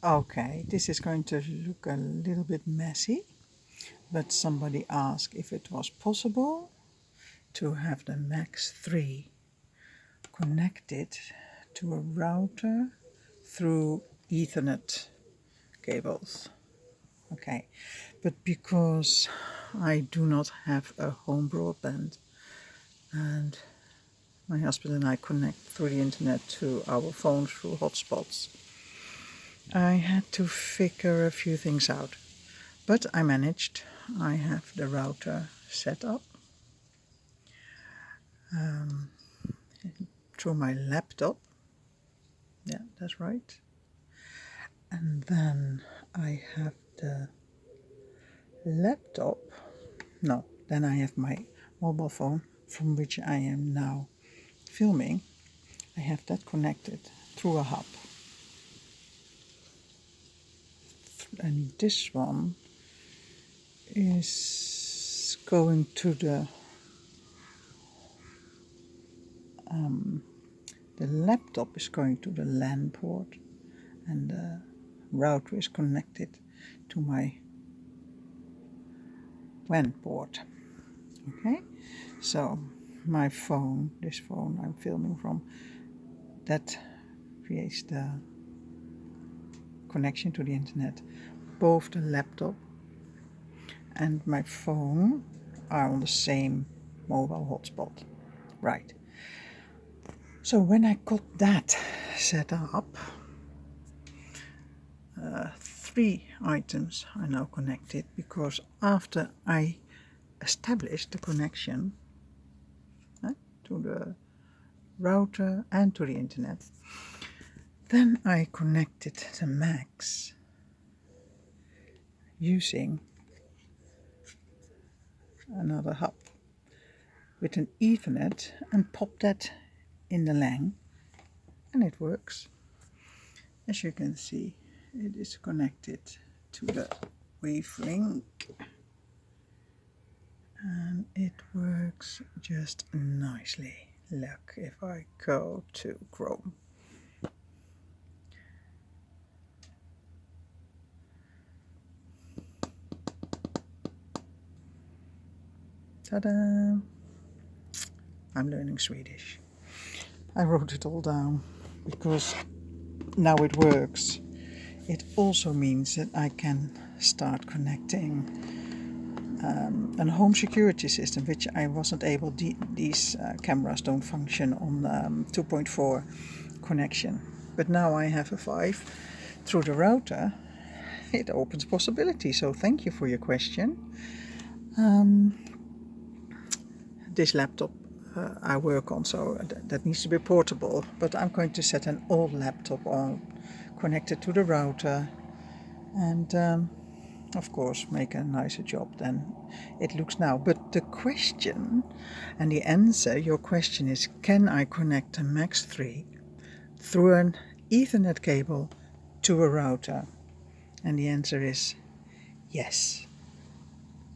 Okay, this is going to look a little bit messy, but somebody asked if it was possible to have the Max 3 connected to a router through Ethernet cables. Okay, but because I do not have a home broadband and my husband and I connect through the internet to our phones through hotspots, I had to figure a few things out. But I managed. I have the router set up through my laptop. Yeah, that's right. And then I have the laptop. No, then I have my mobile phone from which I am now filming. I have that connected through a hub. And this one is going to the laptop is going to the LAN port, and the router is connected to my WAN port. Okay, so my phone, this phone I'm filming from, that creates the connection to the internet. Both the laptop and my phone are on the same mobile hotspot. Right. So when I got that set up, 3 items are now connected, because after I established the connection to the router and to the internet, then I connected the Max using another hub with an Ethernet and popped that in the LAN, and it works. As you can see, it is connected to the Wavlink, and it works just nicely. Look, if I go to Chrome, ta-da! I'm learning Swedish. I wrote it all down because now it works. It also means that I can start connecting a home security system, which I wasn't able. These cameras don't function on 2.4 connection, but now I have a 5 through the router. It opens possibilities. So thank you for your question. This laptop I work on, so that needs to be portable, but I'm going to set an old laptop on, connected to the router, and of course make a nicer job than it looks now. But the question and the answer, your question is, can I connect a Max 3 through an Ethernet cable to a router? And the answer is yes.